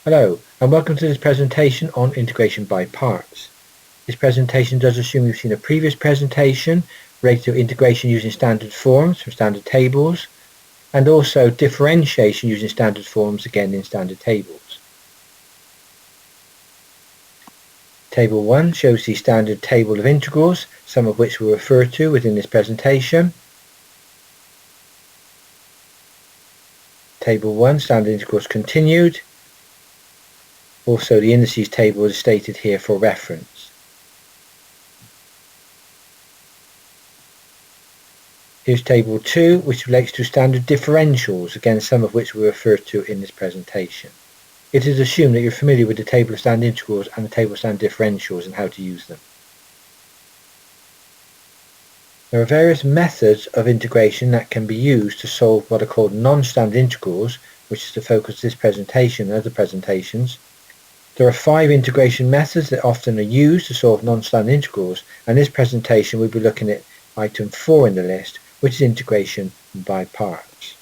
Hello, and welcome to this presentation on integration by parts. This presentation does assume you've seen a previous presentation related to integration using standard forms from standard tables, and also differentiation using standard forms again in standard tables. Table 1 shows the standard table of integrals, some of which we'll refer to within this presentation. Table 1, standard integrals continued. Also, the indices table is stated here for reference. Here's table 2, which relates to standard differentials, again some of which we refer to in this presentation. It is assumed that you're familiar with the table of standard integrals and the table of standard differentials and how to use them. There are various methods of integration that can be used to solve what are called non-standard integrals, which is the focus of this presentation and other presentations. There are 5 integration methods that often are used to solve non-standard integrals, and in this presentation we'll be looking at item 4 in the list, which is integration by parts.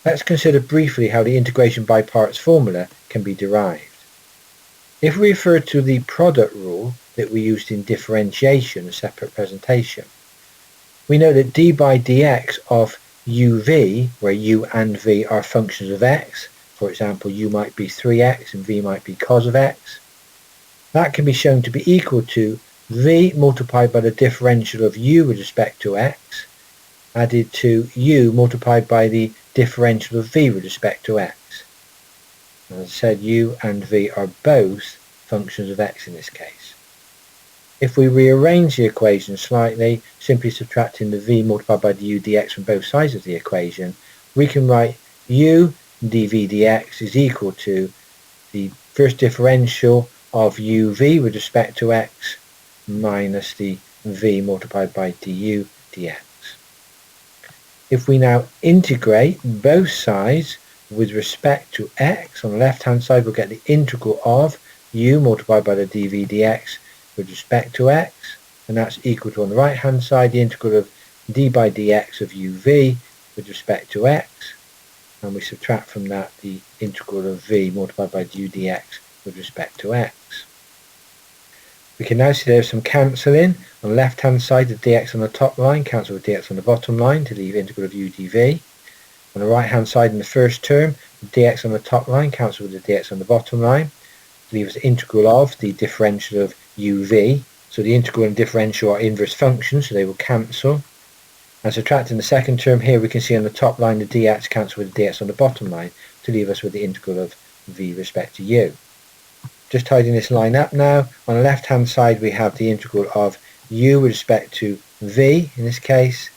Let's consider briefly how the integration by parts formula can be derived. If we refer to the product rule that we used in differentiation, a separate presentation, we know that d by dx of uv, where u and v are functions of x, for example u might be 3x and v might be cos of x, that can be shown to be equal to v multiplied by the differential of u with respect to x added to u multiplied by the differential of v with respect to x. As I said, u and v are both functions of x in this case. If we rearrange the equation slightly, simply subtracting the v multiplied by the u dx from both sides of the equation, we can write u dv dx is equal to the first differential of uv with respect to x minus the v multiplied by du dx. If we now integrate both sides with respect to x, on the left hand side we'll get the integral of u multiplied by the dv dx with respect to x, and that's equal to, on the right hand side, the integral of d by dx of uv with respect to x, and we subtract from that the integral of v multiplied by du dx with respect to x. We can now see there's some cancelling. On the left hand side, the dx on the top line cancel with dx on the bottom line to leave integral of u dv. On the right hand side in the first term, the dx on the top line cancel with the dx on the bottom line to leave us integral of the differential of uv. So the integral and differential are inverse functions, so they will cancel. And subtracting the second term here, we can see on the top line the dx cancel with the dx on the bottom line to leave us with the integral of v respect to u. Just tidying this line up now, on the left hand side we have the integral of u with respect to v, in this case,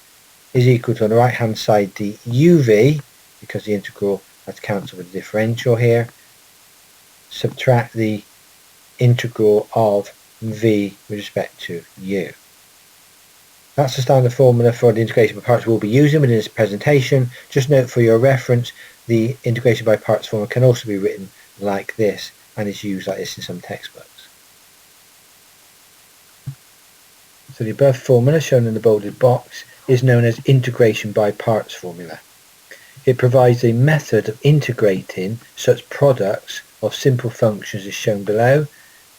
is equal to, on the right hand side, the uv, because the integral has cancelled with the differential here, subtract the integral of v with respect to u. That's the standard formula for the integration by parts we'll be using within this presentation. Just note for your reference, the integration by parts formula can also be written like this and is used like this in some textbooks. So the above formula shown in the bolded box is known as integration by parts formula. It provides a method of integrating such products of simple functions as shown below: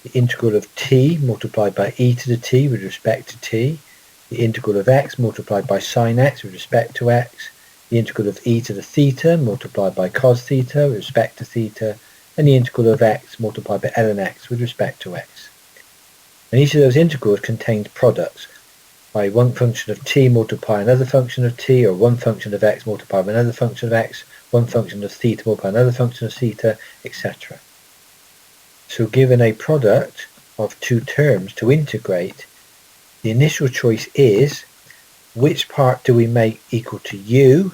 the integral of t multiplied by e to the t with respect to t, the integral of x multiplied by sine x with respect to x, the integral of e to the theta multiplied by cos theta with respect to theta, and the integral of x multiplied by ln x with respect to x. And each of those integrals contains products by one function of t multiply another function of t, or one function of x multiplied by another function of x, one function of theta multiply another function of theta, etc. So given a product of two terms to integrate, the initial choice is which part do we make equal to u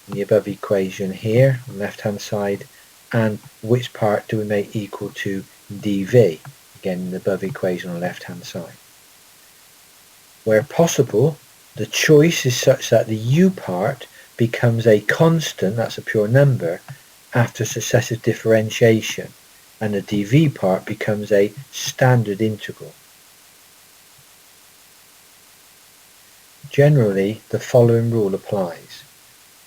in the above equation here on the left hand side, and which part do we make equal to dv, again in the above equation on the left hand side. Where possible, the choice is such that the u part becomes a constant, that's a pure number, after successive differentiation, and the dv part becomes a standard integral. Generally, the following rule applies.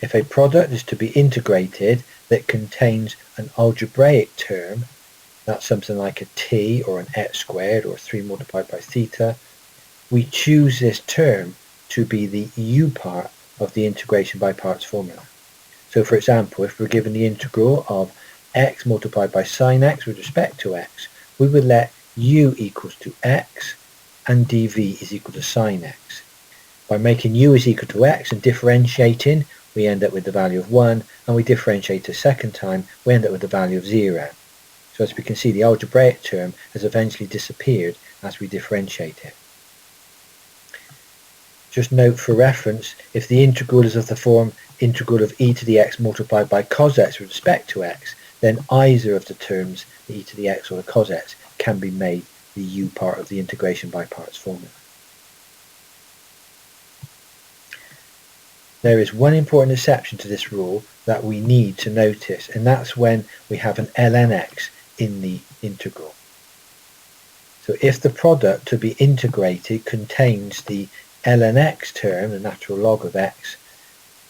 If a product is to be integrated that contains an algebraic term, that's something like a t or an x squared or 3 multiplied by theta, we choose this term to be the u part of the integration by parts formula. So for example, if we're given the integral of x multiplied by sine x with respect to x, we would let u equals to x and dv is equal to sine x. By making u is equal to x and differentiating, we end up with the value of 1, and we differentiate a second time, we end up with the value of 0. So as we can see, the algebraic term has eventually disappeared as we differentiate it. Just note for reference, if the integral is of the form integral of e to the x multiplied by cos x with respect to x, then either of the terms, the e to the x or the cos x, can be made the u part of the integration by parts formula. There is one important exception to this rule that we need to notice, and that's when we have an ln x in the integral. So if the product to be integrated contains the ln x term, the natural log of x,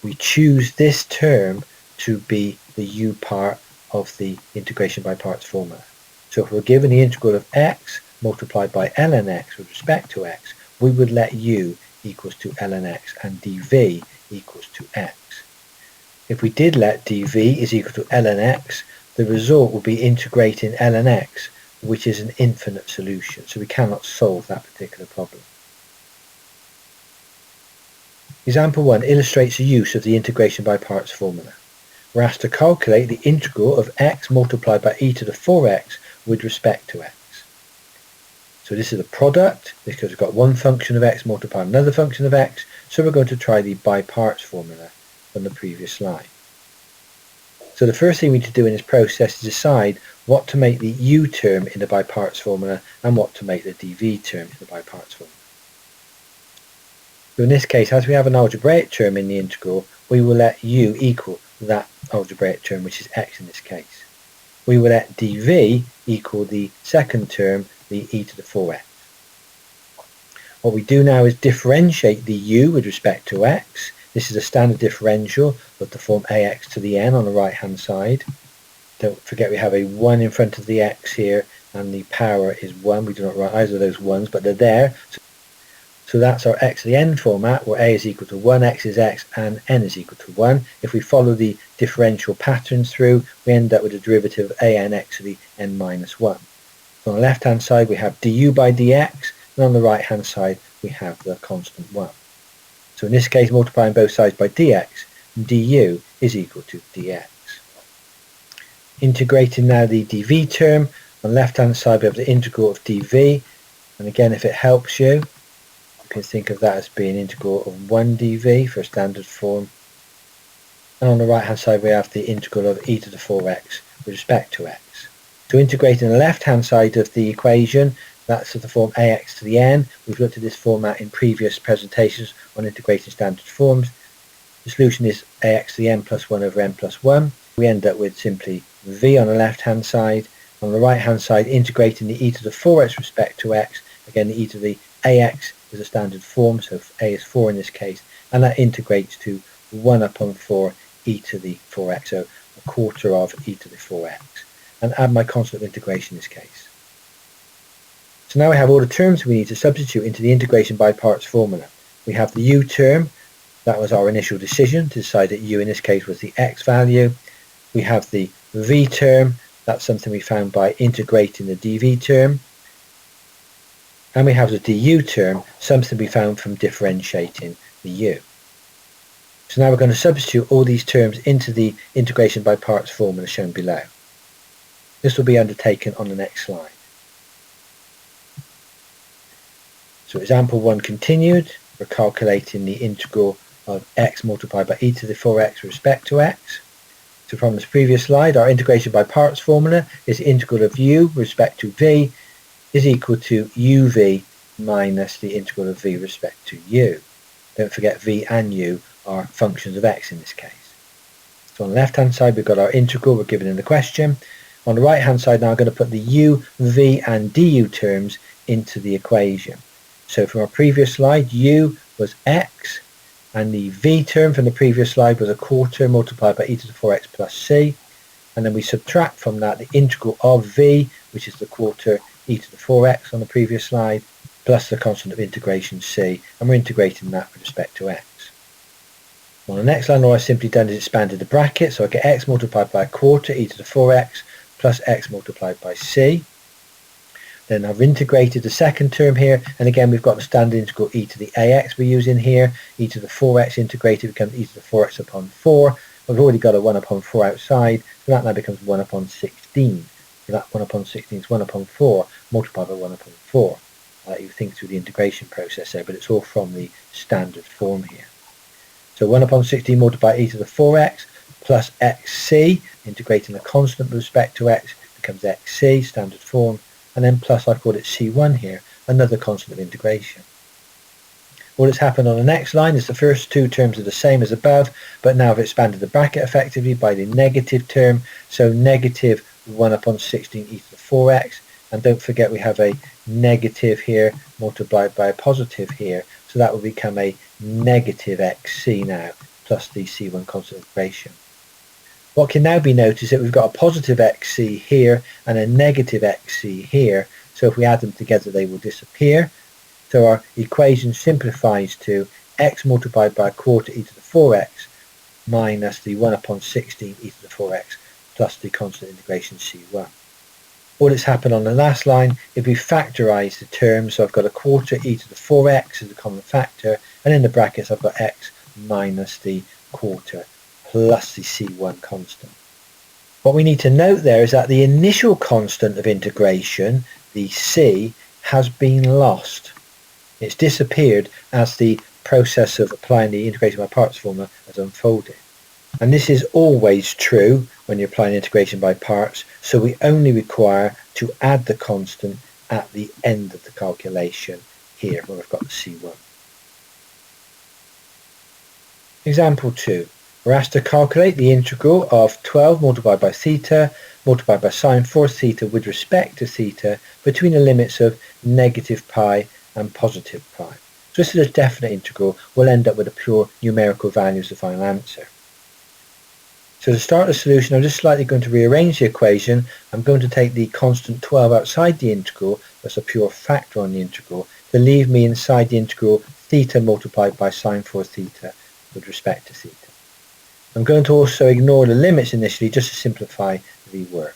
we choose this term to be the u part of the integration by parts formula. So if we're given the integral of x multiplied by ln x with respect to x, we would let u equals to ln x and dv equals to x. If we did let dv is equal to ln x, the result will be integrating ln x, which is an infinite solution, so we cannot solve that particular problem. Example 1 illustrates the use of the integration by parts formula. We're asked to calculate the integral of x multiplied by e to the 4x with respect to x. So this is a product, because we've got one function of x multiplied another function of x, so we're going to try the by parts formula from the previous slide. So the first thing we need to do in this process is decide what to make the u term in the by parts formula and what to make the dv term in the by parts formula. So in this case, as we have an algebraic term in the integral, we will let u equal that algebraic term, which is x in this case. We will let dv equal the second term, the e to the 4x. What we do now is differentiate the u with respect to x. This is a standard differential of the form ax to the n on the right hand side. Don't forget we have a 1 in front of the x here, and the power is 1. We do not write either of those 1s, but they're there. So that's our x to the n format, where a is equal to 1, x is x, and n is equal to 1. If we follow the differential patterns through, we end up with a derivative of a n x to the n minus 1. So on the left hand side we have du by dx, and on the right hand side we have the constant 1. So in this case, multiplying both sides by dx, du is equal to dx. Integrating now the dv term, on the left hand side we have the integral of dv, and again, if it helps you, you can think of that as being integral of 1 dv for a standard form. And on the right hand side we have the integral of e to the 4x with respect to x. So integrating the left hand side of the equation, that's of the form ax to the n. We've looked at this format in previous presentations on integrating standard forms. The solution is ax to the n plus 1 over n plus 1. We end up with simply v on the left hand side. On the right hand side, integrating the e to the 4x with respect to x. Again, the e to the ax is a standard form, so a is 4 in this case, and that integrates to 1 upon 4 e to the 4x, so a quarter of e to the 4x. And add my constant of integration in this case. So now we have all the terms we need to substitute into the integration by parts formula. We have the u term, that was our initial decision to decide that u in this case was the x value. We have the v term, that's something we found by integrating the dv term. And we have the du term, something we found from differentiating the u. So now we're going to substitute all these terms into the integration by parts formula shown below. This will be undertaken on the next slide. So example 1 continued. We're calculating the integral of x multiplied by e to the 4x with respect to x. So from this previous slide, our integration by parts formula is the integral of u with respect to v is equal to uv minus the integral of v with respect to u. Don't forget v and u are functions of x in this case. So on the left hand side we've got our integral we're given in the question. On the right hand side now I'm going to put the u, v and du terms into the equation. So from our previous slide, u was x, And the v term from the previous slide was a quarter multiplied by e to the 4x plus c. And then we subtract from that the integral of v, which is the quarter e to the 4x on the previous slide, plus the constant of integration c, and we're integrating that with respect to x. On the next line, all I've simply done is expanded the bracket, so I get x multiplied by a quarter e to the 4x plus x multiplied by c. Then I've integrated the second term here, and again we've got the standard integral e to the ax we're using here. E to the 4x integrated becomes e to the 4x upon 4. We've already got a 1 upon 4 outside, so that now becomes 1 upon 16. So that 1 upon 16 is 1 upon 4 multiplied by 1 upon 4. I'll let you think through the integration process there, but it's all from the standard form here. So 1 upon 16 multiplied by e to the 4x plus xc, integrating the constant with respect to x, becomes xc, standard form, and then plus, I've called it c1 here, another constant of integration. All that's happened on the next line is the first two terms are the same as above, but now I've expanded the bracket effectively by the negative term, so negative 1 upon 16 e to the 4x, and don't forget we have a negative here multiplied by a positive here, so that will become a negative xc now, plus the c1 constant of integration. What can now be noticed is that we've got a positive xc here and a negative xc here, so if we add them together they will disappear. So our equation simplifies to x multiplied by a quarter e to the 4x minus the 1 upon 16 e to the 4x plus the constant integration c1. All that's happened on the last line is we factorise the terms, so I've got a quarter e to the 4x as a common factor, and in the brackets I've got x minus the quarter plus the c1 constant. What we need to note there is that the initial constant of integration, the c, has been lost. It's disappeared as the process of applying the integration by parts formula has unfolded. And this is always true when you're applying integration by parts, so we only require to add the constant at the end of the calculation here where we've got the c1. Example 2. We're asked to calculate the integral of 12 multiplied by theta multiplied by sine 4 theta with respect to theta between the limits of negative pi and positive pi. So this is a definite integral. We'll end up with a pure numerical value as the final answer. So to start the solution, I'm just slightly going to rearrange the equation. I'm going to take the constant 12 outside the integral, that's a pure factor on the integral, to leave me inside the integral theta multiplied by sine 4 theta with respect to theta. I'm going to also ignore the limits initially just to simplify the work.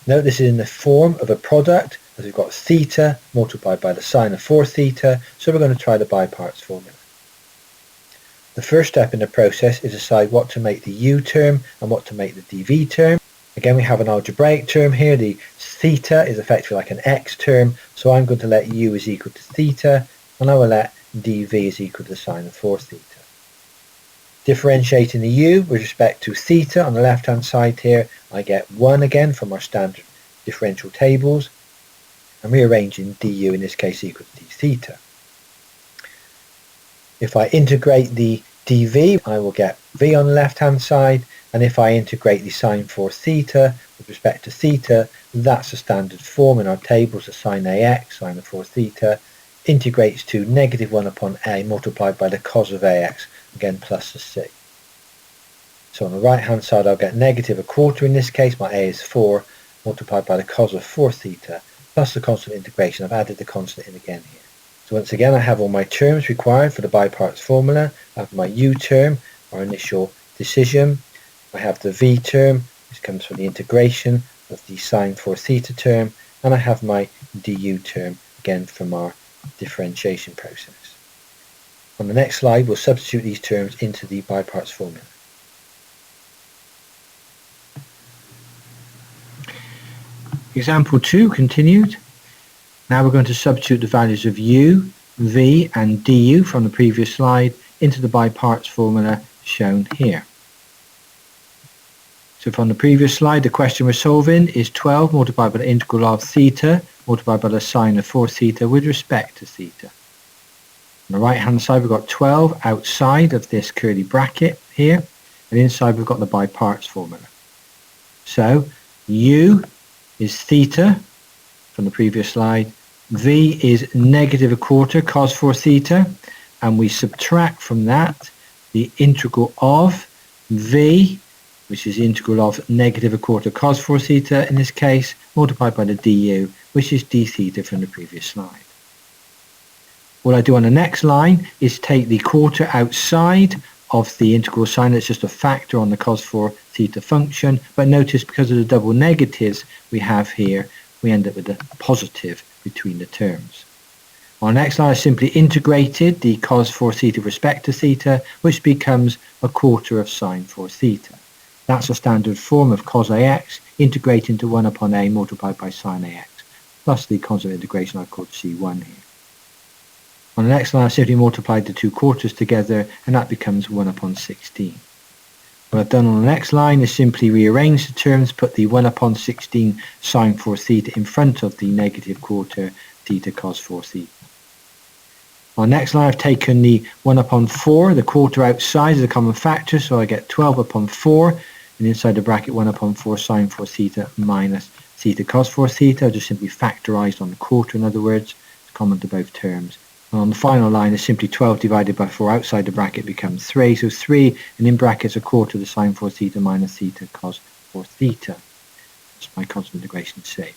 Note this is in the form of a product, as we've got theta multiplied by the sine of 4 theta, so we're going to try the by parts formula. The first step in the process is decide what to make the u term and what to make the dv term. Again, we have an algebraic term here. The theta is effectively like an x term, so I'm going to let u is equal to theta, and I will let dv is equal to the sine of 4 theta. Differentiating the u with respect to theta on the left hand side here, I get 1 again from our standard differential tables, and rearranging du in this case equal to d theta. If I integrate the dv, I will get v on the left hand side, and if I integrate the sine 4 theta with respect to theta, that's the standard form in our tables, the sine ax, sine of 4 theta, integrates to negative 1 upon a multiplied by the cos of ax, again plus the c. So on the right hand side I'll get negative a quarter in this case, my a is 4, multiplied by the cos of 4 theta, plus the constant integration. I've added the constant in again here. So once again I have all my terms required for the by parts formula. I have my u term, our initial decision. I have the v term, which comes from the integration of the sine 4 theta term, and I have my du term, again from our differentiation process. On the next slide we'll substitute these terms into the by parts formula. Example 2 continued. Now we're going to substitute the values of u, v and du from the previous slide into the by parts formula shown here. So from the previous slide, the question we're solving is 12 multiplied by the integral of theta multiplied by the sine of 4 theta with respect to theta. On the right hand side we've got 12 outside of this curly bracket here, and inside we've got the by parts formula. So u is theta from the previous slide, v is negative a quarter cos 4 theta, and we subtract from that the integral of v, which is the integral of negative a quarter cos 4 theta in this case, multiplied by the du, which is d theta from the previous slide. What I do on the next line is take the quarter outside of the integral sign. It's just a factor on the cos 4 theta function, but notice because of the double negatives we have here, we end up with a positive between the terms. On the next line I simply integrated the cos 4 theta with respect to theta, which becomes a quarter of sine 4 theta. That's a standard form of cos ax integrated into 1 upon a multiplied by sine ax, plus the constant integration I've called c1 here. On the next line I simply multiplied the two quarters together, and that becomes 1 upon 16. What I've done on the next line is simply rearrange the terms, put the 1 upon 16 sine 4 theta in front of the negative quarter theta cos 4 theta. On the next line I've taken the 1 upon 4, the quarter outside is a common factor, so I get 12 upon 4, and inside the bracket 1 upon 4 sine 4 theta minus theta cos 4 theta. I just simply factorised on the quarter, in other words, it's common to both terms. And on the final line is simply 12 divided by 4 outside the bracket becomes 3. So 3, and in brackets a quarter of the sine 4 theta minus theta cos 4 theta. That's my constant integration C.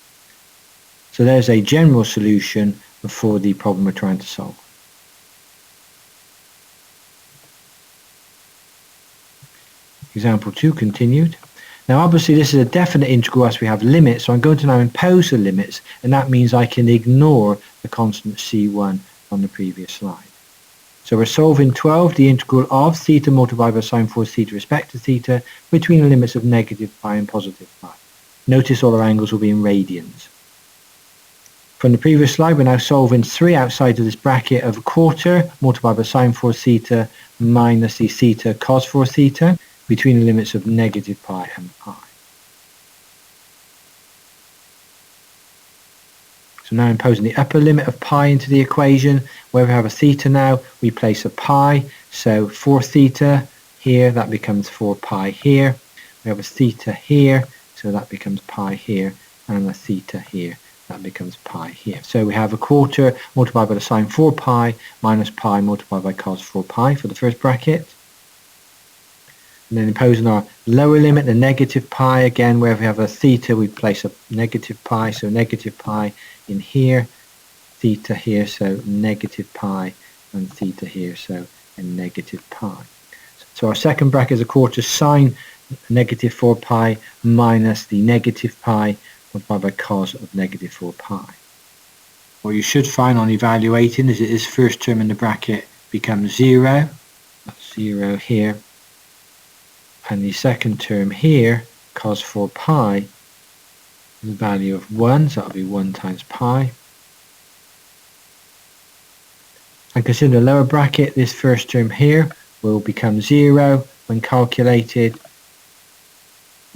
So there's a general solution for the problem we're trying to solve. Example 2 continued. Now obviously this is a definite integral as we have limits, so I'm going to now impose the limits, and that means I can ignore the constant C1 on the previous slide. So we're solving 12, the integral of theta multiplied by sine 4 theta respect to theta between the limits of negative pi and positive pi. Notice all our angles will be in radians. From the previous slide we're now solving 3 outside of this bracket of a quarter multiplied by sine 4 theta minus the theta cos 4 theta between the limits of negative pi and pi. So now imposing the upper limit of pi into the equation, where we have a theta now, we place a pi, so 4 theta here, that becomes 4 pi here. We have a theta here, so that becomes pi here, and a theta here, that becomes pi here. So we have a quarter multiplied by the sine 4 pi minus pi multiplied by cos 4 pi for the first bracket. And then imposing our lower limit, the negative pi, again where we have a theta we place a negative pi, so negative pi in here, theta here, so negative pi, and theta here, so a negative pi. So our second bracket is a quarter sine negative 4 pi minus the negative pi multiplied by cos of negative 4 pi. What you should find on evaluating is that this first term in the bracket becomes 0, that's 0 here, and the second term here, cos 4 pi, the value of 1, so that will be 1 times pi. And consider the lower bracket, this first term here will become 0 when calculated,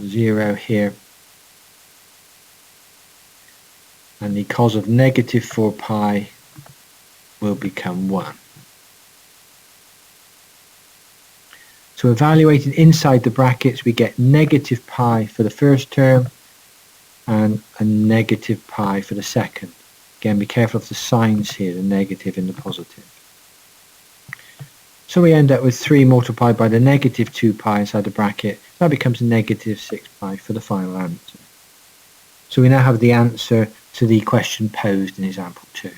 0 here, and the cos of negative 4 pi will become 1. So evaluating inside the brackets, we get negative pi for the first term and a negative pi for the second. Again, be careful of the signs here, the negative and the positive. So we end up with 3 multiplied by the negative 2 pi inside the bracket. So that becomes negative 6 pi for the final answer. So we now have the answer to the question posed in example 2.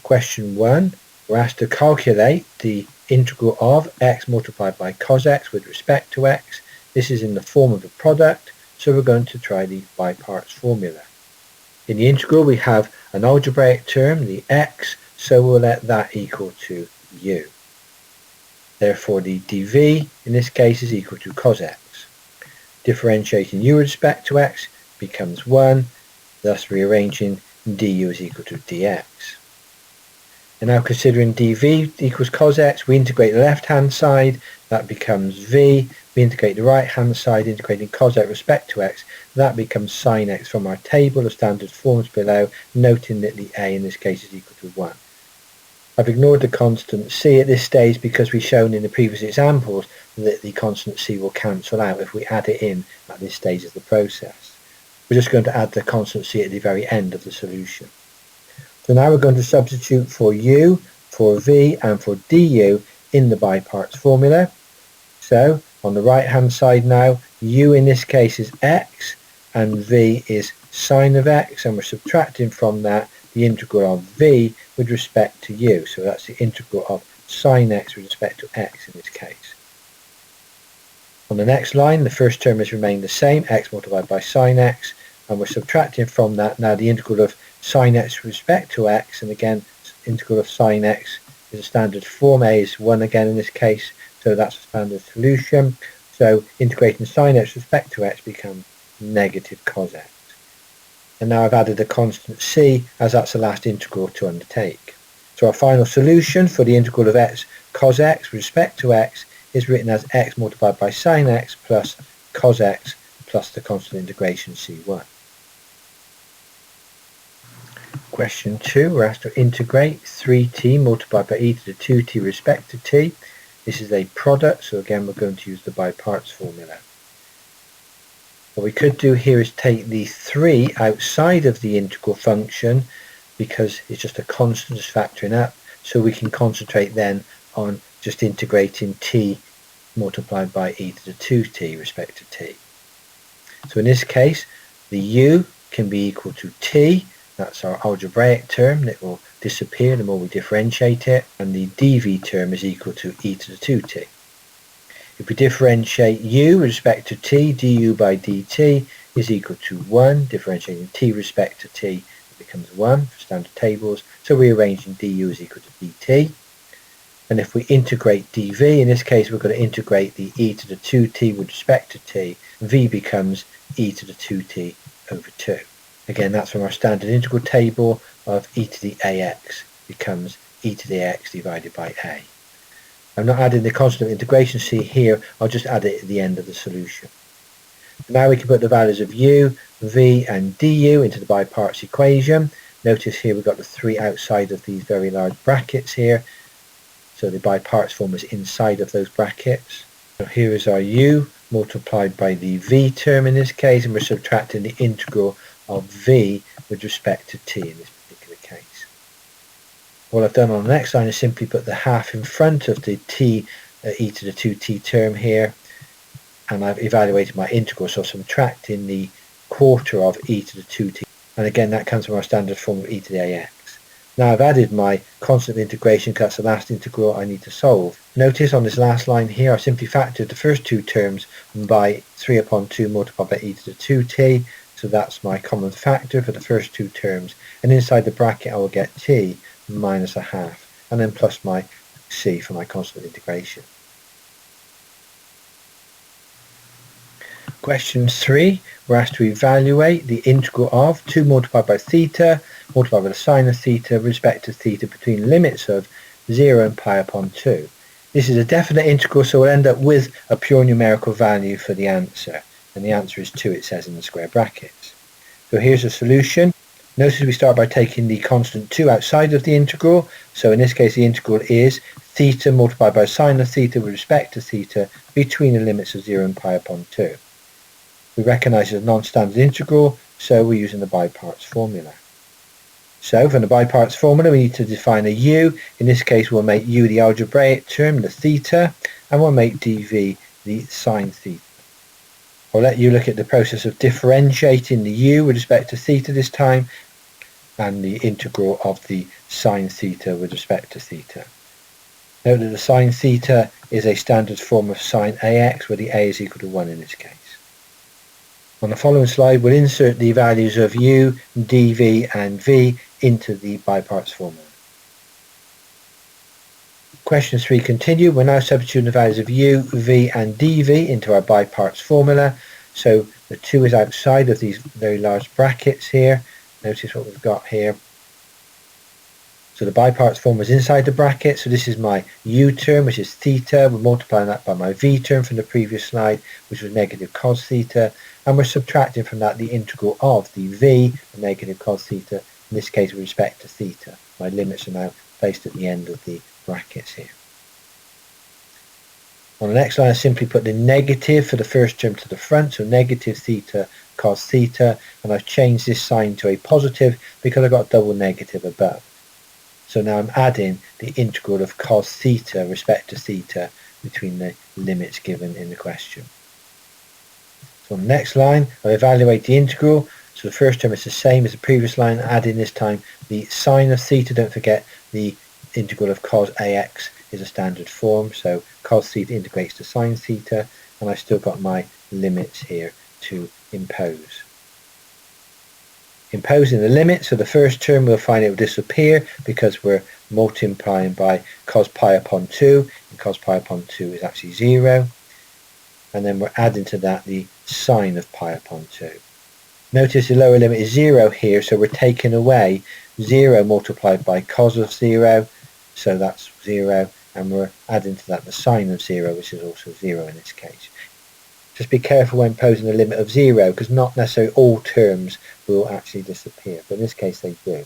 Question 1. We're asked to calculate the integral of x multiplied by cos x with respect to x. This is in the form of a product, so we're going to try the by parts formula. In the integral we have an algebraic term, the x, so we'll let that equal to u. Therefore the dv in this case is equal to cos x. Differentiating u with respect to x becomes 1, thus rearranging du is equal to dx. And now considering dv equals cos x, we integrate the left hand side, that becomes v. We integrate the right hand side, integrating cos x with respect to x, that becomes sin x from our table of standard forms below, noting that the a in this case is equal to 1. I've ignored the constant c at this stage because we've shown in the previous examples that the constant c will cancel out if we add it in at this stage of the process. We're just going to add the constant c at the very end of the solution. So now we're going to substitute for u, for v and for du in the by parts formula. So on the right hand side now, u in this case is x and v is sine of x, and we're subtracting from that the integral of v with respect to u. So that's the integral of sine x with respect to x in this case. On the next line, the first term has remained the same, x multiplied by sine x, and we're subtracting from that now the integral of sine x with respect to x, and again, integral of sine x is a standard form. A is 1 again in this case, so that's a standard solution. So integrating sine x with respect to x becomes negative cos x. And now I've added a constant c, as that's the last integral to undertake. So our final solution for the integral of x cos x with respect to x is written as x multiplied by sine x plus cos x plus the constant integration c1. Question 2, we're asked to integrate 3t multiplied by e to the 2t with respect to t. This is a product, so again we're going to use the by parts formula. What we could do here is take the 3 outside of the integral function because it's just a constant, just factoring up, so we can concentrate then on just integrating t multiplied by e to the 2t with respect to t. So in this case, the u can be equal to t, that's our algebraic term that will disappear the more we differentiate it, and the dv term is equal to e to the 2t. If we differentiate u with respect to t, du by dt is equal to 1. Differentiating t with respect to t, it becomes 1 for standard tables. So rearranging du is equal to dt. And if we integrate dv, in this case we're going to integrate the e to the 2t with respect to t. V becomes e to the 2t over 2. Again, that's from our standard integral table of e to the ax becomes e to the x divided by a. I'm not adding the constant of integration c here, I'll just add it at the end of the solution. Now we can put the values of u, v and du into the by parts equation. Notice here we've got the 3 outside of these very large brackets here, so the by parts form is inside of those brackets. So here is our u multiplied by the v term in this case, and we're subtracting the integral of v with respect to t in this particular case. What I've done on the next line is simply put the half in front of the t e to the 2t term here, and I've evaluated my integral, so subtracting the quarter of e to the 2t, and again that comes from our standard form of e to the ax. Now I've added my constant integration because that's the last integral I need to solve. Notice on this last line here I've simply factored the first two terms by 3 upon 2 multiplied by e to the 2t, so that's my common factor for the first two terms, and inside the bracket I will get t minus a half, and then plus my c for my constant integration. Question 3, we're asked to evaluate the integral of 2 multiplied by theta multiplied by the sine of theta with respect to theta between limits of 0 and pi upon 2. This is a definite integral, so we'll end up with a pure numerical value for the answer, and the answer is 2, it says in the square brackets. So here's the solution. Notice we start by taking the constant 2 outside of the integral, so in this case the integral is theta multiplied by sine of theta with respect to theta between the limits of 0 and pi upon 2. We recognise it's a non-standard integral, so we're using the by parts formula. So from the by parts formula we need to define a u. In this case we'll make u the algebraic term, the theta, and we'll make dv the sine theta. I'll let you look at the process of differentiating the u with respect to theta this time, and the integral of the sine theta with respect to theta. Note that the sine theta is a standard form of sine ax, where the a is equal to 1 in this case. On the following slide we'll insert the values of u, dv and v into the by parts formula. Question 3 continue. We're now substituting the values of u, v and dv into our by parts formula. So the 2 is outside of these very large brackets here. Notice what we've got here. So the by parts formula is inside the bracket, so this is my u term, which is theta. We're multiplying that by my v term from the previous slide, which was negative cos theta, and we're subtracting from that the integral of the v, the negative cos theta, in this case with respect to theta. My limits are now placed at the end of the brackets here. On the next line I simply put the negative for the first term to the front, so negative theta cos theta, and I've changed this sign to a positive because I've got a double negative above. So now I'm adding the integral of cos theta respect to theta between the limits given in the question. So on the next line, I evaluate the integral. So the first term is the same as the previous line, adding this time the sine of theta. Don't forget the integral of cos ax is a standard form, so cos theta integrates to sine theta, and I've still got my limits here to impose. Imposing the limit, so the first term we'll find it will disappear because we're multiplying by cos pi upon 2, and cos pi upon 2 is actually 0, and then we're adding to that the sine of pi upon 2. Notice the lower limit is 0 here, so we're taking away 0 multiplied by cos of 0, so that's 0, and we're adding to that the sine of 0, which is also 0 in this case. Just be careful when posing a limit of 0, because not necessarily all terms will actually disappear, but in this case they do.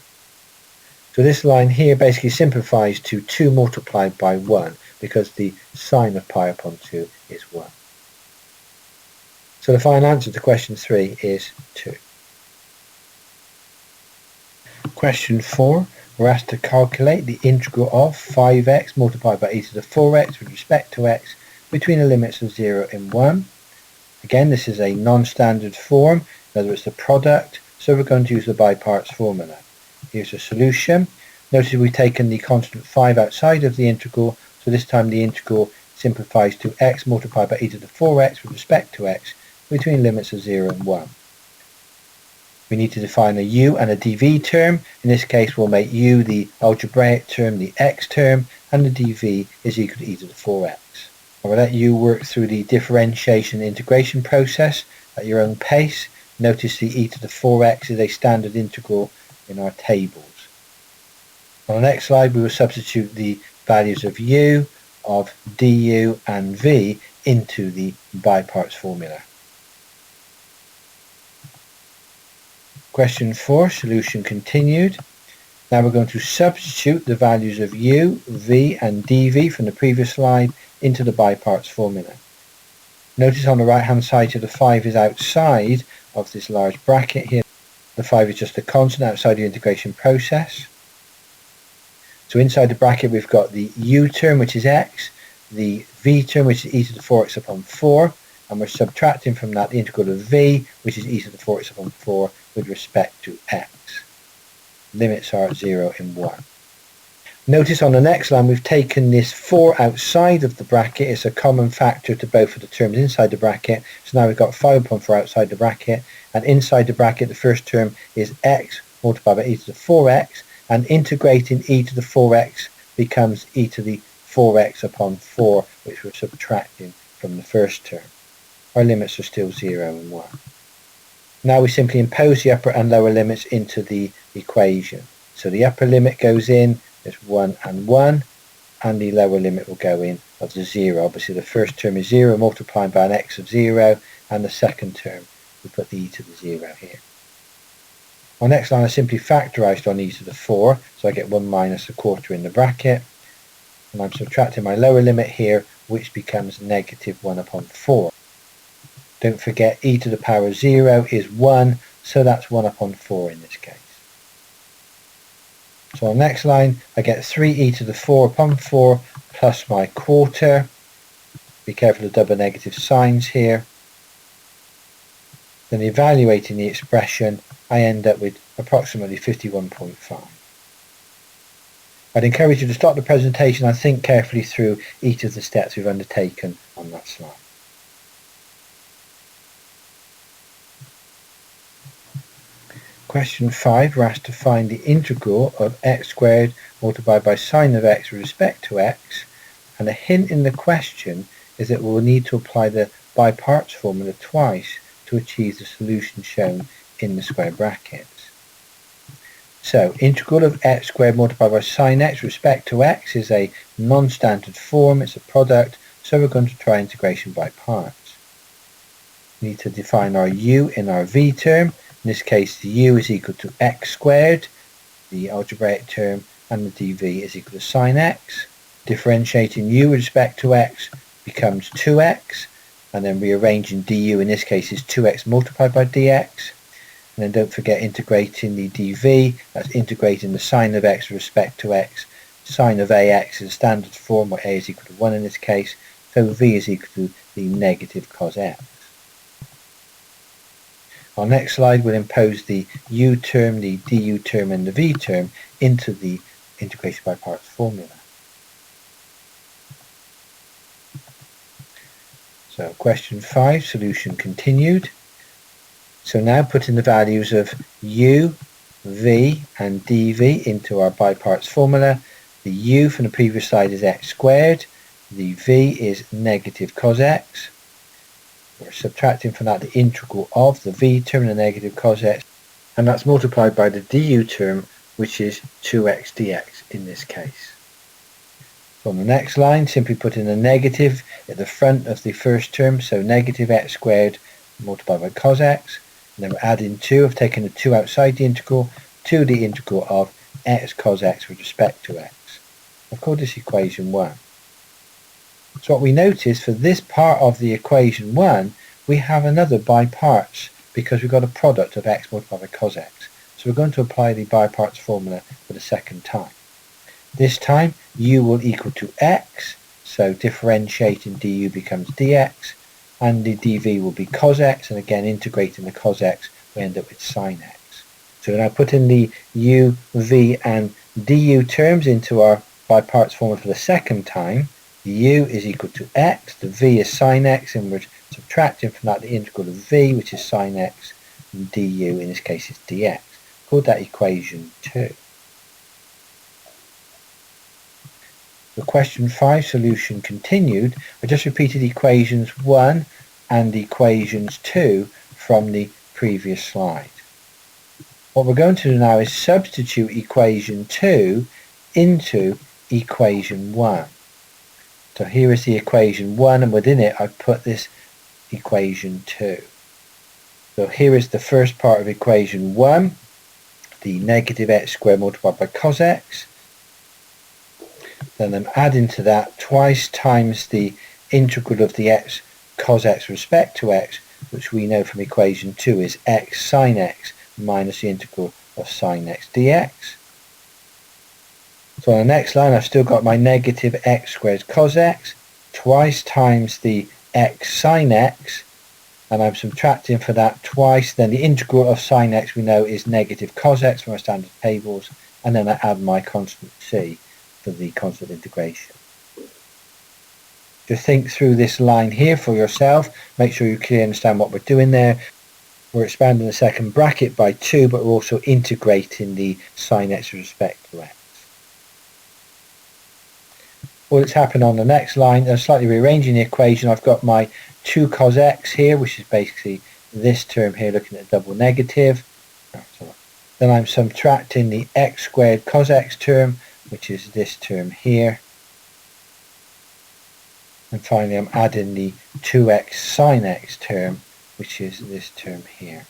So this line here basically simplifies to 2 multiplied by 1, because the sine of pi upon 2 is 1. So the final answer to question 3 is 2. Question 4, we're asked to calculate the integral of 5x multiplied by e to the 4x with respect to x between the limits of 0 and 1. Again, this is a non-standard form, in other words the product, so we're going to use the by parts formula. Here's a solution. Notice we've taken the constant 5 outside of the integral, so this time the integral simplifies to x multiplied by e to the 4x with respect to x between limits of 0 and 1. We need to define a u and a dv term. In this case we'll make u the algebraic term, the x term, and the dv is equal to e to the 4x. I will let you work through the differentiation and integration process at your own pace. Notice the e to the 4x is a standard integral in our tables. On the next slide we will substitute the values of u, of du and v into the by parts formula. Question 4, solution continued. Now we're going to substitute the values of u, v and dv from the previous slide into the by parts formula. Notice on the right hand side the 5 is outside of this large bracket here. The 5 is just a constant outside the integration process. So inside the bracket we've got the u term, which is x, the v term, which is e to the 4x upon 4, and we're subtracting from that the integral of v, which is e to the 4x upon 4 with respect to x. Limits are 0 and 1. Notice on the next line we've taken this 4 outside of the bracket. It's a common factor to both of the terms inside the bracket. So now we've got 5 upon 4 outside the bracket, and inside the bracket the first term is x multiplied by e to the 4x, and integrating e to the 4x becomes e to the 4x upon 4, which we're subtracting from the first term. Our limits are still 0 and 1. Now we simply impose the upper and lower limits into the equation. So the upper limit goes in, there's 1 and 1, and the lower limit will go in of the 0. Obviously the first term is 0 multiplied by an x of 0, and the second term we put the e to the 0 here. Our next line is simply factorised on e to the 4, so I get 1 minus a quarter in the bracket, and I'm subtracting my lower limit here, which becomes negative 1 upon 4. Don't forget e to the power 0 is 1, so that's 1 upon 4 in this case. So on the next line I get 3e to the 4 upon 4 plus my quarter. Be careful of double negative signs here. Then evaluating the expression I end up with approximately 51.5. I'd encourage you to stop the presentation and think carefully through each of the steps we've undertaken on that slide. Question 5, we're asked to find the integral of x squared multiplied by sine of x with respect to x, and a hint in the question is that we'll need to apply the by parts formula twice to achieve the solution shown in the square brackets. So integral of x squared multiplied by sine x with respect to x is a non-standard form, it's a product, so we're going to try integration by parts. We need to define our u in our v term. In this case the u is equal to x squared, the algebraic term, and the dv is equal to sine x. Differentiating u with respect to x becomes 2x, and then rearranging du in this case is 2x multiplied by dx. And then don't forget integrating the dv, that's integrating the sine of x with respect to x. Sine of ax is a standard form where a is equal to 1 in this case, so v is equal to the negative cos x. Our next slide will impose the u term, the du term and the v term into the integration by parts formula. So question 5, solution continued. So now putting the values of u, v and dv into our by parts formula. The u from the previous slide is x squared, the v is negative cos x. We're subtracting from that the integral of the v term and the negative cos x, and that's multiplied by the du term, which is 2x dx in this case. So on the next line, simply put in a negative at the front of the first term, so negative x squared multiplied by cos x, and then we're adding 2, I've taken the 2 outside the integral, to the integral of x cos x with respect to x. I've called this equation 1. So what we notice for this part of the equation 1, we have another by parts because we've got a product of x multiplied by cos x. So we're going to apply the by parts formula for the second time. This time u will equal to x, so differentiating du becomes dx, and the dv will be cos x, and again integrating the cos x we end up with sin x. So now putting the u, v and du terms into our by parts formula for the second time. The u is equal to x, the v is sin x, and we're subtracting from that the integral of v, which is sin x, and du in this case is dx. Call that equation 2. The question 5 solution continued. I just repeated equations 1 and equations 2 from the previous slide. What we're going to do now is substitute equation 2 into equation 1. So here is the equation 1, and within it I've put this equation 2. So here is the first part of equation 1, the negative x squared multiplied by cos x. Then I'm adding to that twice times the integral of the x cos x with respect to x, which we know from equation 2 is x sin x minus the integral of sin x dx. So on the next line I've still got my negative x squared cos x twice times the x sin x, and I'm subtracting for that twice then the integral of sin x we know is negative cos x from our standard tables, and then I add my constant c for the constant integration. Just think through this line here for yourself, make sure you clearly understand what we're doing there. We're expanding the second bracket by 2, but we're also integrating the sin x with respect to x. All that's happened on the next line, I'm slightly rearranging the equation. I've got my 2 cos x here, which is basically this term here looking at double negative. Then I'm subtracting the x squared cos x term, which is this term here. And finally I'm adding the 2x sin x term, which is this term here.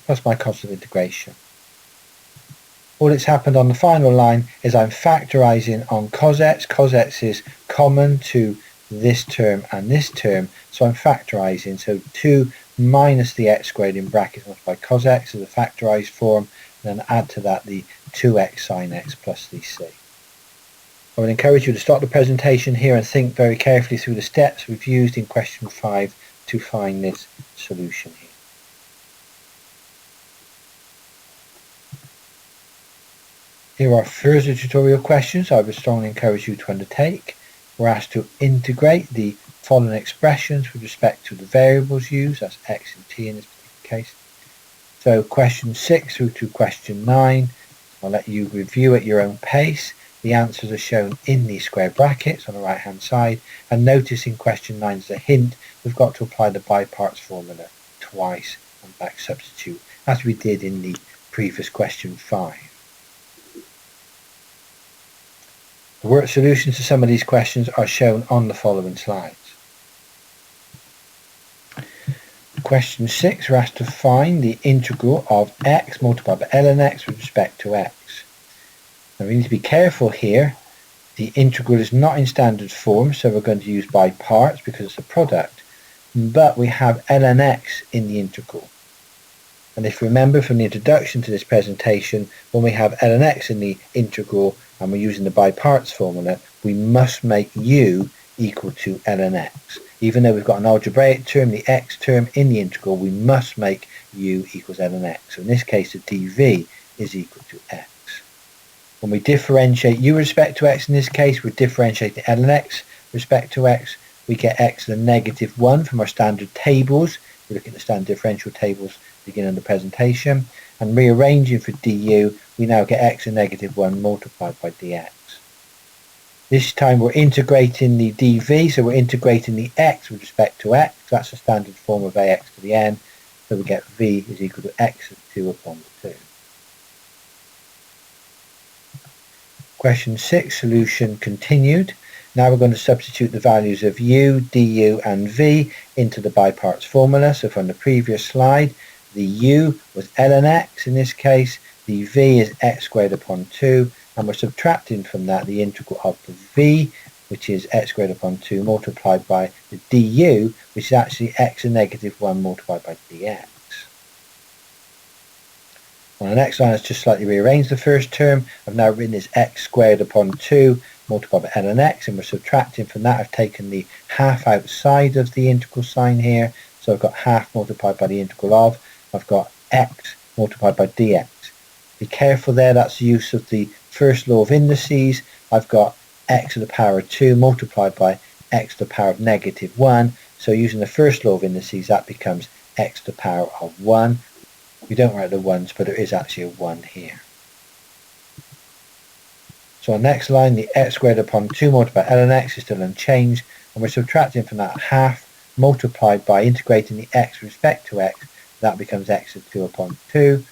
Plus my constant integration. All that's happened on the final line is I'm factorising on cos x. Cos x is common to this term and this term, so I'm factorising. So 2 minus the x squared in brackets multiplied by cos x is the factorised form, and then add to that the 2x sin x plus the c. I would encourage you to stop the presentation here and think very carefully through the steps we've used in question 5 to find this solution here. Here are further tutorial questions I would strongly encourage you to undertake. We're asked to integrate the following expressions with respect to the variables used, that's x and t in this particular case. So question 6 through to question 9, I'll let you review at your own pace. The answers are shown in the square brackets on the right hand side, and notice in question 9 as a hint, we've got to apply the by parts formula twice and back substitute, as we did in the previous question 5. The work solutions to some of these questions are shown on the following slides. Question 6, we're asked to find the integral of x multiplied by ln x with respect to x. Now we need to be careful here. The integral is not in standard form, so we're going to use by parts because it's a product. but we have ln x in the integral. And if you remember from the introduction to this presentation, when we have ln x in the integral and we're using the by parts formula, we must make u equal to ln x. Even though we've got an algebraic term, the x term in the integral, we must make u equals ln x. So in this case, the dv is equal to x. When we differentiate u with respect to x in this case, we're differentiating ln x with respect to x. We get x to the negative 1 from our standard tables. We look at the standard differential tables beginning of the presentation. And rearranging for du, we now get x to the negative 1 multiplied by dx. This time we're integrating the dv, so we're integrating the x with respect to x. That's the standard form of ax to the n. So we get v is equal to x of 2 upon 2. Question 6, solution continued. Now we're going to substitute the values of u, du and v into the by parts formula. So from the previous slide, the u was ln x in this case, the v is x squared upon 2, and we're subtracting from that the integral of the v, which is x squared upon 2 multiplied by the du, which is actually x to the negative 1 multiplied by dx. On the next line, I've just slightly rearranged the first term. I've now written this x squared upon 2 multiplied by ln x, and we're subtracting from that. I've taken the half outside of the integral sign here, so I've got half multiplied by the integral of. I've got x multiplied by dx. Be careful there, that's the use of the first law of indices. I've got x to the power of 2 multiplied by x to the power of negative 1. So using the first law of indices, that becomes x to the power of 1. We don't write the ones, but there is actually a 1 here. So on the next line, the x squared upon 2 multiplied by ln x is still unchanged, and we're subtracting from that half multiplied by integrating the x with respect to x. That becomes x of 2 upon 2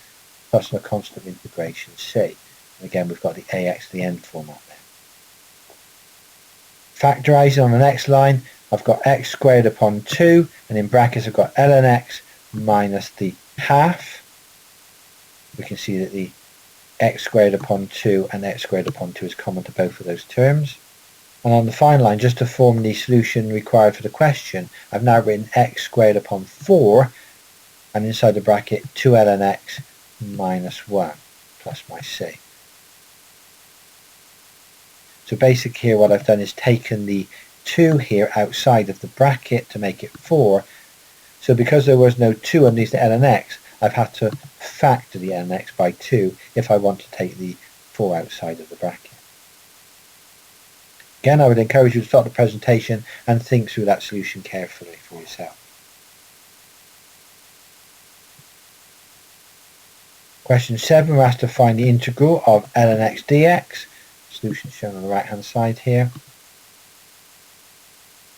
plus the constant integration c. And again, we've got the ax to the n format there. Factorising on the next line, I've got x squared upon 2, and in brackets I've got ln x minus the half. We can see that the x squared upon 2 and x squared upon 2 is common to both of those terms. And on the final line, just to form the solution required for the question, I've now written x squared upon 4, and inside the bracket 2 ln x minus 1 plus my c. So basically here what I've done is taken the 2 here outside of the bracket to make it 4. So because there was no 2 underneath the ln x, I've had to factor the ln x by 2 if I want to take the 4 outside of the bracket. Again, I would encourage you to stop the presentation and think through that solution carefully for yourself. Question 7, we're asked to find the integral of ln x dx. Solution shown on the right hand side here.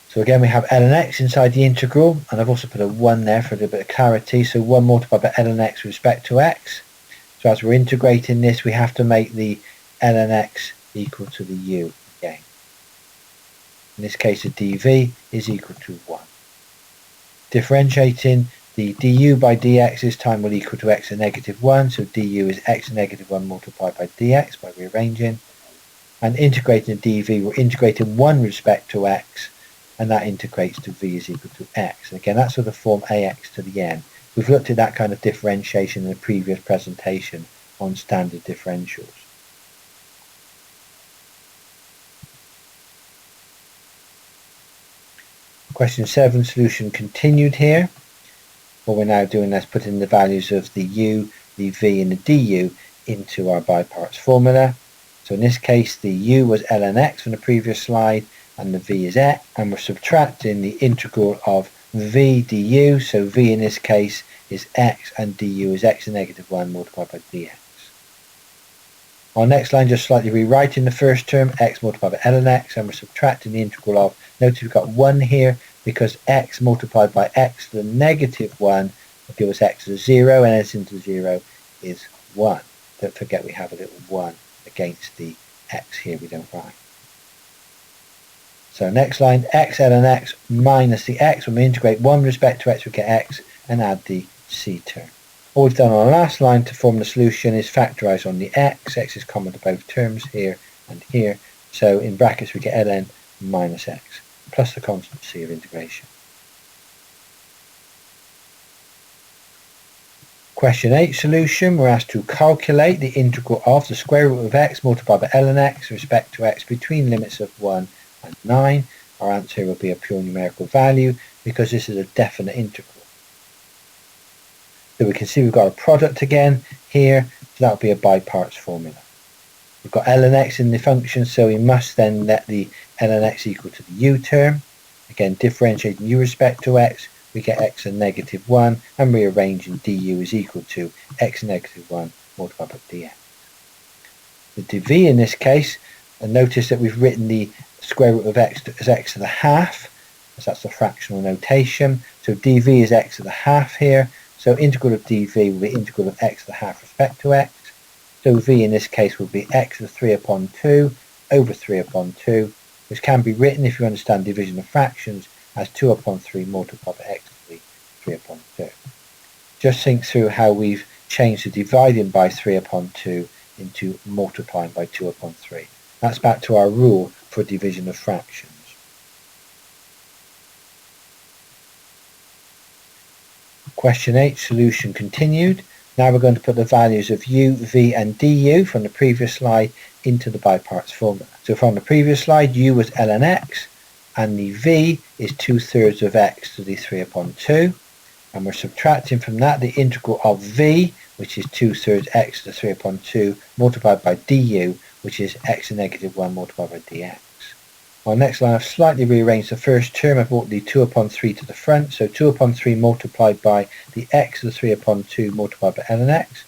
So again, we have ln x inside the integral, and I've also put a 1 there for a little bit of clarity. So 1 multiplied by ln x with respect to x. So as we're integrating this, we have to make the ln x equal to the u again. In this case, the dv is equal to 1. Differentiating the du by dx this time will equal to x to the negative 1. So du is x to the negative 1 multiplied by dx by rearranging. And integrating the dv, we're integrating 1 with respect to x, and that integrates to v is equal to x. And again, that's sort of form ax to the n. We've looked at that kind of differentiation in the previous presentation on standard differentials. Question 7, solution continued here. What we're now doing is putting the values of the u, the v and the du into our by parts formula. So in this case, the u was ln x from the previous slide, and the v is x, and we're subtracting the integral of v du, so v in this case is x and du is x to the negative 1 multiplied by dx. Our next line, just slightly rewriting the first term, x multiplied by ln x, and we're subtracting the integral of, notice we've got 1 here, because x multiplied by x to the negative 1 will give us x to the 0, and x into 0 is 1. Don't forget we have a little 1 against the x here we don't write. So next line, x ln x minus the x. When we integrate 1 with respect to x, we get x, and add the c term. All we've done on the last line to form the solution is factorise on the x. X is common to both terms here and here. So in brackets we get ln minus x plus the constant c of integration. Question 8 solution. We're asked to calculate the integral of the square root of x multiplied by ln x with respect to x between limits of 1 and 9. Our answer will be a pure numerical value because this is a definite integral. So we can see we've got a product again here, so that will be a by parts formula. We've got ln x in the function, so we must then let the ln x equal to the u term. Again, differentiating u respect to x, we get x a negative 1, and rearranging du is equal to x negative 1 multiplied by dx. The dv in this case, and notice that we've written the square root of x as x to the half, as that's the fractional notation. So dv is x to the half here, so integral of dv will be integral of x to the half respect to x. So v in this case will be x to the 3 upon 2 over 3 upon 2, which can be written, if you understand division of fractions, as 2 upon 3 multiplied by x to the 3 upon 2. Just think through how we've changed the dividing by 3 upon 2 into multiplying by 2 upon 3. That's back to our rule for division of fractions. Question 8, solution continued. Now we're going to put the values of u, v and du from the previous slide into the by parts formula. So from the previous slide, u was ln x, and the v is 2/3 of x to the 3 upon 2. And we're subtracting from that the integral of v, which is 2/3 x to the 3 upon 2, multiplied by du, which is x to the negative 1 multiplied by dx. On the next line, I've slightly rearranged the first term. I've brought the 2 upon 3 to the front. So 2 upon 3 multiplied by the x to the 3 upon 2 multiplied by ln x.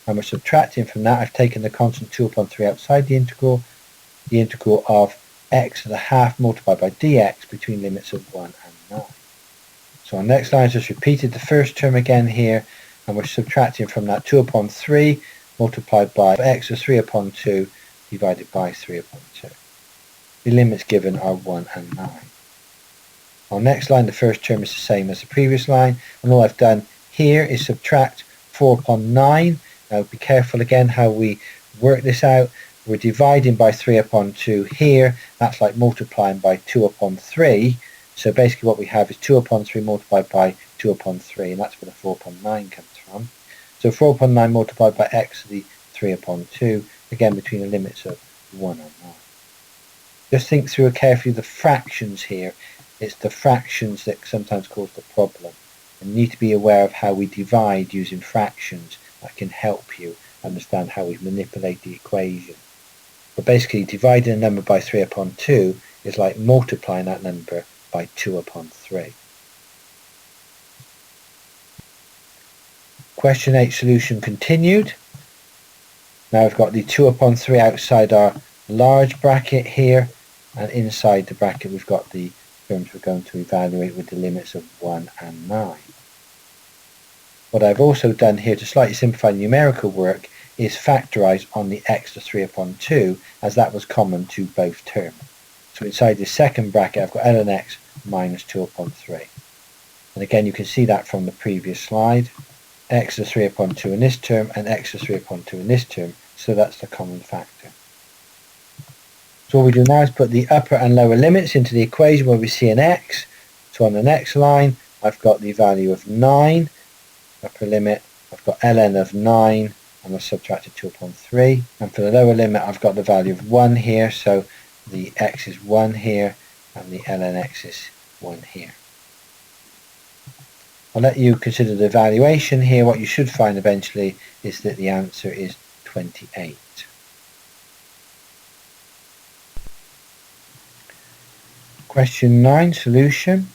And we're subtracting from that. I've taken the constant 2 upon 3 outside the integral of x to the half multiplied by dx between limits of 1 and 9. So on the next line, I've just repeated the first term again here, and we're subtracting from that 2 upon 3 multiplied by x to 3 upon 2 divided by 3 upon 2. The limits given are 1 and 9. On the next line, the first term is the same as the previous line, and all I've done here is subtract 4 upon 9. Now be careful again how we work this out. We're dividing by 3 upon 2 here. That's like multiplying by 2 upon 3. So basically what we have is 2 upon 3 multiplied by 2 upon 3, and that's where the 4 upon 9 comes from. So 4 upon 9 multiplied by x to the 3 upon 2, again between the limits of 1 and 9. Just think through carefully the fractions here. It's the fractions that sometimes cause the problem. And you need to be aware of how we divide using fractions. That can help you understand how we manipulate the equation. But basically, dividing a number by 3 upon 2 is like multiplying that number by 2 upon 3. Question 8 solution continued. Now we've got the 2 upon 3 outside our large bracket here, and inside the bracket we've got the terms we're going to evaluate with the limits of 1 and 9. What I've also done here to slightly simplify the numerical work is factorise on the x to 3 upon 2, as that was common to both terms. So inside the second bracket I've got ln x minus 2 upon 3. And again you can see that from the previous slide. X to 3 upon 2 in this term and x to 3 upon 2 in this term, so that's the common factor. So what we do now is put the upper and lower limits into the equation where we see an x. So on the next line I've got the value of 9, upper limit, I've got ln of 9, and I've subtracted 2 upon 3. And for the lower limit I've got the value of 1 here, so the x is 1 here, and the ln x is 1 here. I'll let you consider the evaluation here. What you should find eventually is that the answer is 28. Question 9, solution.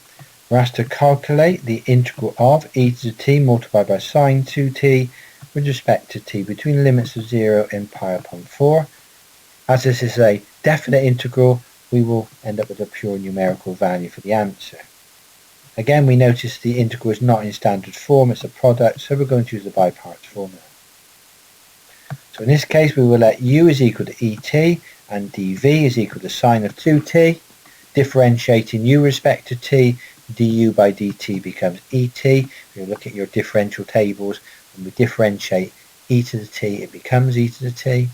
We're asked to calculate the integral of e to the t multiplied by sine 2t with respect to t between the limits of 0 and pi upon 4. As this is a definite integral, we will end up with a pure numerical value for the answer. Again, we notice the integral is not in standard form, it's a product, so we're going to use the by parts formula. So in this case, we will let u is equal to et and dv is equal to sine of 2t. Differentiating u respect to t, du by dt becomes et. If you look at your differential tables, when we differentiate e to the t, it becomes e to the t.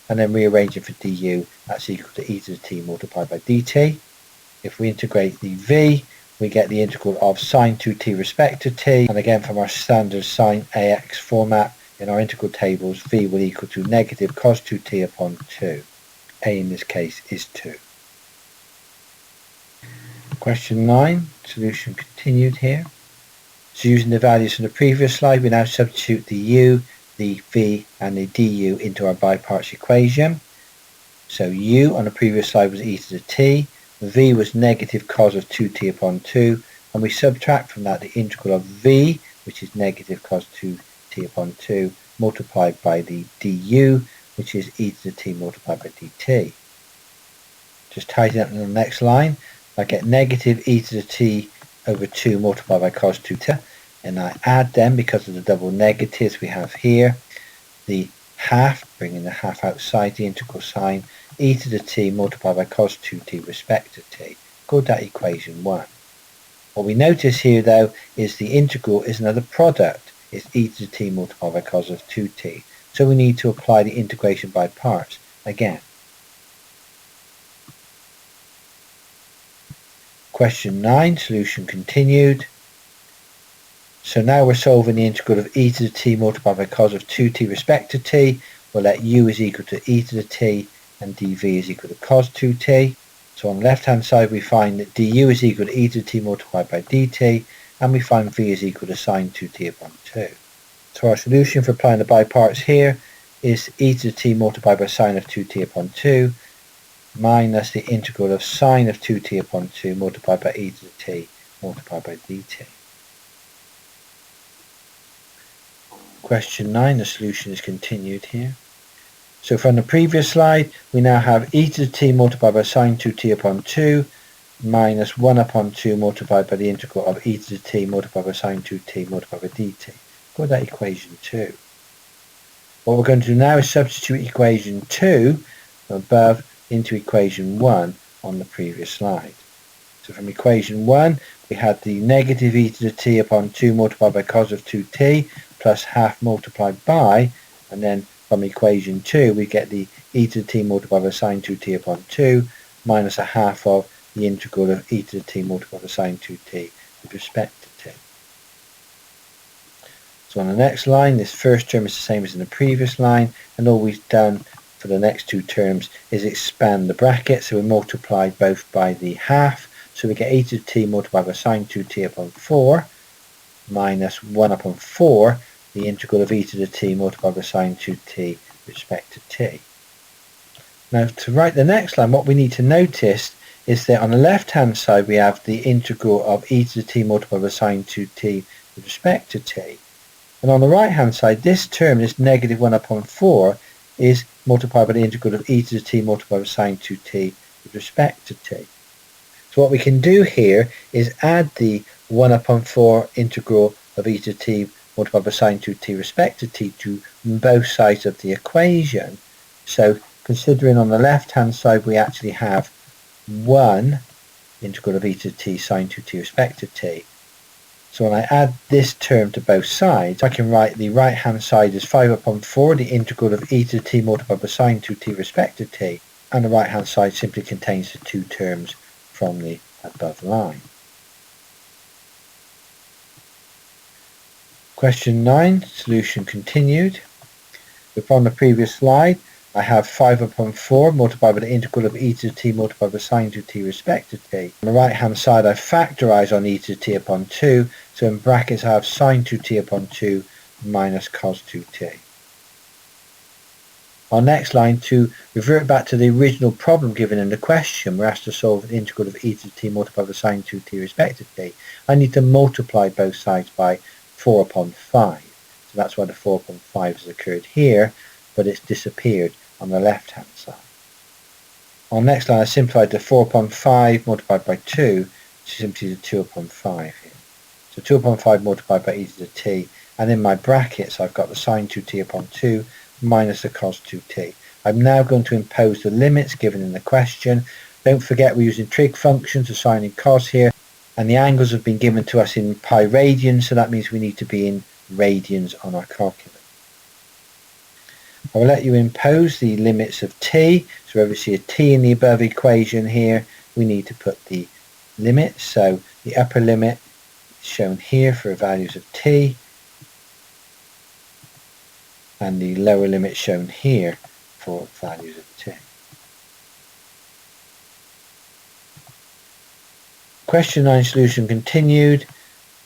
And then rearranging for du, that's equal to e to the t multiplied by dt. If we integrate the v, we get the integral of sine 2t respect to t, and again from our standard sine ax format in our integral tables, v will equal to negative cos 2t upon 2. A in this case is 2. Question 9, solution continued here. So using the values from the previous slide, we now substitute the u, the v and the du into our biparts equation. So u on the previous slide was e to the t, v was negative cos of 2t upon 2, and we subtract from that the integral of v, which is negative cos 2t upon 2, multiplied by the du, which is e to the t multiplied by dt. Just tidy up in the next line. I get negative e to the t over 2 multiplied by cos 2t, and I add them because of the double negatives we have here. The half, bringing the half outside the integral sign, e to the t multiplied by cos 2t respect to t. Call that equation 1. What we notice here though is the integral is another product. It's e to the t multiplied by cos of 2t. So we need to apply the integration by parts again. Question 9, solution continued. So now we're solving the integral of e to the t multiplied by cos of 2t respect to t. We'll let u is equal to e to the t and dv is equal to cos 2t. So on the left hand side we find that du is equal to e to the t multiplied by dt, and we find v is equal to sine 2t upon 2. So our solution for applying the by parts here is e to the t multiplied by sine of 2t upon 2 minus the integral of sine of 2t upon 2 multiplied by e to the t multiplied by dt. Question 9, the solution is continued here. So from the previous slide, we now have e to the t multiplied by sine 2t upon 2 minus 1 upon 2 multiplied by the integral of e to the t multiplied by sine 2t multiplied by dt. Call that equation 2. What we're going to do now is substitute equation 2 from above into equation 1 on the previous slide. So from equation 1, we had the negative e to the t upon 2 multiplied by cos of 2t plus half multiplied by, and then from equation 2 we get the e to the t multiplied by sine 2t upon 2 minus a half of the integral of e to the t multiplied by sine 2t with respect to t. So on the next line, this first term is the same as in the previous line, and all we've done for the next two terms is expand the bracket, so we multiply both by the half, so we get e to the t multiplied by sine 2t upon 4 minus 1 upon 4, the integral of e to the t multiplied by sine 2t with respect to t. Now to write the next line, what we need to notice is that on the left hand side we have the integral of e to the t multiplied by sine 2t with respect to t, and on the right hand side this term, this negative 1 upon 4, is multiplied by the integral of e to the t multiplied by sine 2t with respect to t. So what we can do here is add the 1 upon 4 integral of e to the t multiplied by sine 2t respect to t to both sides of the equation. So considering on the left hand side we actually have 1 integral of e to the t sine 2t respect to t. So when I add this term to both sides, I can write the right hand side as 5 upon 4, the integral of e to the t multiplied by sine 2t respect to t, and the right hand side simply contains the two terms from the above line. Question 9, solution continued. So from the previous slide, I have 5 upon 4 multiplied by the integral of e to the t multiplied by sine 2t respect to t. On the right hand side I factorise on e to the t upon 2, so in brackets I have sine 2t upon 2 minus cos 2t. Our next line, to revert back to the original problem given in the question, we're asked to solve the integral of e to the t multiplied by sine 2t respect to t. I need to multiply both sides by 4 upon 5. So that's why the 4 upon 5 has occurred here, but it's disappeared on the left hand side. On the next line I simplified the 4 upon 5 multiplied by 2, which is simply the 2 upon 5 here. So 2 upon 5 multiplied by e to the t, and in my brackets I've got the sine 2t upon 2 minus the cos 2t. I'm now going to impose the limits given in the question. Don't forget we're using trig functions for sine and cos here, and the angles have been given to us in pi radians, so that means we need to be in radians on our calculator. I will let you impose the limits of t, so wherever we see a t in the above equation here, we need to put the limits. So The upper limit is shown here for values of t, and the lower limit shown here for values of t. Question 9 solution continued.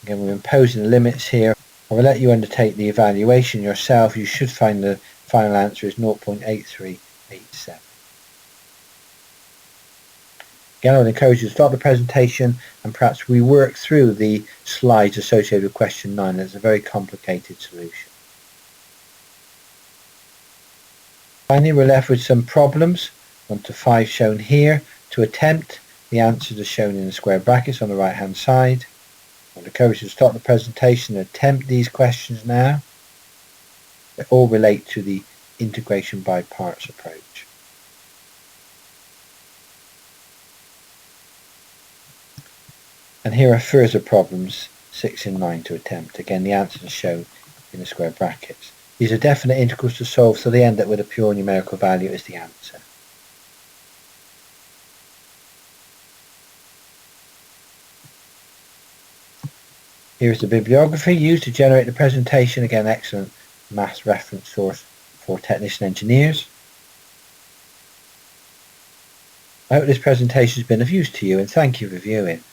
Again, we're imposing the limits here. I will let you undertake the evaluation yourself. You should find the final answer is 0.8387. Again, I would encourage you to stop the presentation and perhaps rework through the slides associated with question 9. It's a very complicated solution. Finally, we're left with some problems, 1 to 5 shown here. To attempt, the answers are shown in the square brackets on the right hand side. I would encourage you to stop the presentation and attempt these questions now. They all relate to the integration by parts approach. And here are further problems 6 and 9 to attempt. Again, the answers are shown in the square brackets. These are definite integrals to solve, so they end up with a pure numerical value as the answer. Here is the bibliography used to generate the presentation. Again, excellent maths reference source for technician engineers. I hope this presentation has been of use to you, and thank you for viewing.